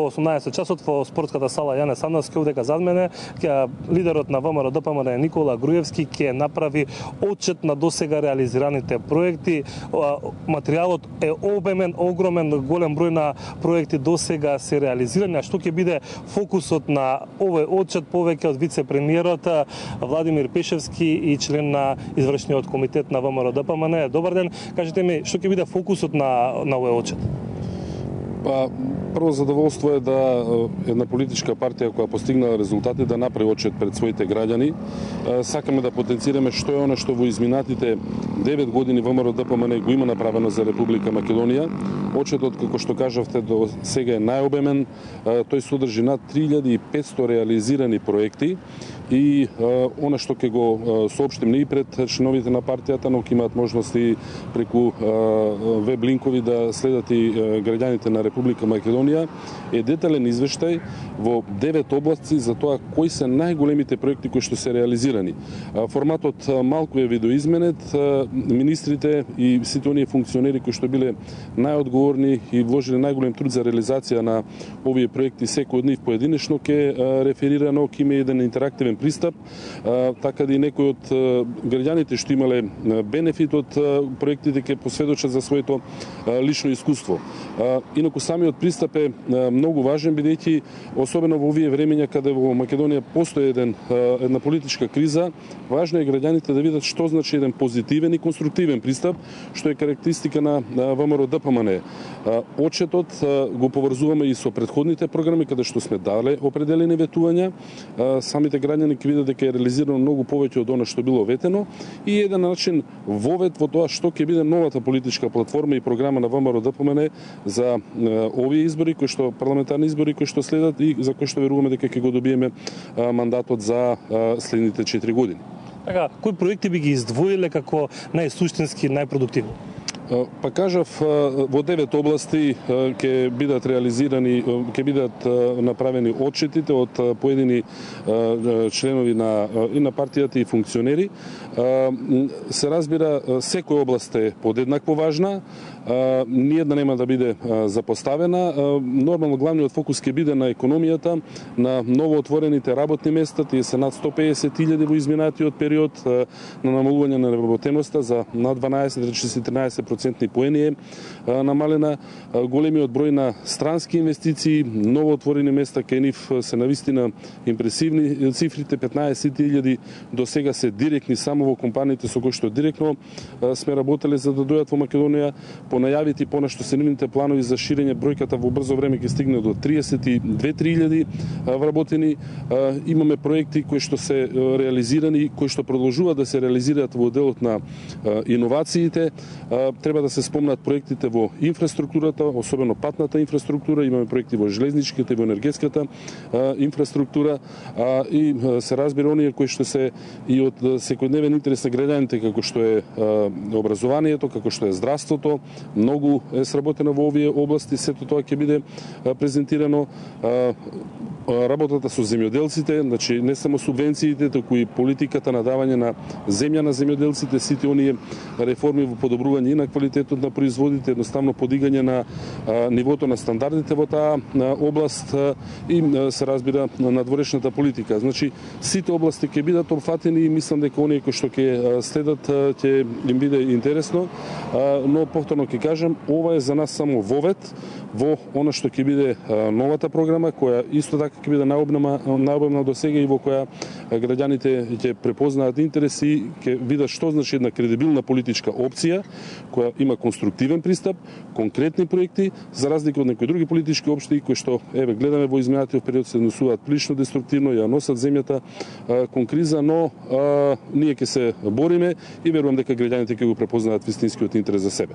во 18 часот во спортската сала Јане Сандовски овдека зад мене, лидерот на ВМРО ДПМН Никола Груевски ќе направи отчет на досега реализираните проекти. Материјалот е обемен, огромен, голем број на проекти досега се реализирани, а што ќе биде фокусот на овој отчет повеќе од вице-премиерот Владимир Пешевски и член на извршниот комитет на ВМРО ДПМН. Добар ден, кажете ми што ќе биде фокусот на овој отчет? Прво задоволство е да една политичка партија која постигнала резултати да направи отчет пред своите граѓани. Сакаме да потенцираме што е она што во изминатите 9 години ВМРО ДПМН го има направено за Република Македонија. Отчетот, како што кажавте, до сега е најобемен. Тој содржи над 3500 реализирани проекти и она што ќе го соопштиме и пред членовите на партијата, но ќе имаат можности преку веб линкови да следат и граѓаните на Република Македонија, е детален извештај во 9 области за тоа кои се најголемите проекти кои што се реализирани. Форматот малку е видоизменет, министрите и сите оние функционери кои што биле најодговорни и вложиле најголем труд за реализација на овие проекти, секој од нив поединечно ќе реферира, но ќе има еден интерактивен пристап, така да и некои од граѓаните што имале бенефит од проектите ќе посведочат за своето лично искуство. Инаку самиот пристап е многу важен, бидејќи особено во овие времења каде во Македонија постои една политичка криза, важно е граѓаните да видат што значи еден позитивен и конструктивен пристап, што е карактеристика на ВМРО ДПМН. Отчетот го поврзуваме и со претходните програми каде што сме дале определени ветувања. Самите граѓани ќе видат дека е реализирано многу повеќе од она што било ветено и еден начин вовет во тоа што ќе биде новата политичка платформа и програма на ВМРО ДПМН за овие избори, кои што парламентарни избори кои што следат и за кои што веруваме дека ќе го добиеме мандатот за следните 4 години. Така, кои проекти би ги издвоиле како најсуштински, најпродуктивни? Па кажав, во 9 области ќе бидат реализирани, ќе бидат направени отчетите од поедини членови и на партијата и функционери. Се разбира, секоја област е подеднакво важна, ниедна нема да биде запоставена. Нормално главниот фокус ќе биде на економијата, на новоотворените работни места, тие се над 150.000 во изминатиот период, на намалување на неработеноста за над 12-13% поени е намалена, големиот број на странски инвестиции, новоотворени места кај нив се навистина импресивни цифрите, 15.000 до сега се директни само во компаниите со кои што директно сме работеле за да дојдат во Македонија. По најавите и понешто се нивните планови за ширење, бројката во брзо време ќе стигне до 32.000 вработени. Имаме проекти кои што се реализирани, кои што продолжуваат да се реализираат во делот на иновациите. Треба да се спомнат проектите во инфраструктурата, особено патната инфраструктура, имаме проекти во железничката и во енергетската инфраструктура и се разбира оние кои што се и од секојдневен интерес на граѓаните, како што е образованието, како што е здравството. Многу е сработено во овие области, сето тоа ќе биде презентирано. Работата со земјоделците, значи не само субвенциите, туку и политиката на давање на земја на земјоделците, сите оние реформи во подобрување и на квалитетот на производите, едноставно подигање на нивото на стандардите во таа област и се разбира на дворешната политика. Значи сите области ќе бидат опфатени и мислам дека оние кои што ќе следат ќе им биде интересно, но повторно ќе кажам, ова е за нас само вовет во она што ќе биде новата програма, која исто така ќе биде најобемна до сега и во која граѓаните ќе препознаат интереси и ќе видат што значи една кредибилна политичка опција која има конструктивен пристап, конкретни проекти, за разлика од некои други политички опции кои што гледаме во изминатиот период се однесуваат прилично деструктивно, ја носат земјата кон криза, но ние ќе се бориме и верувам дека граѓаните ќе го препознаат вистинскиот интерес за себе.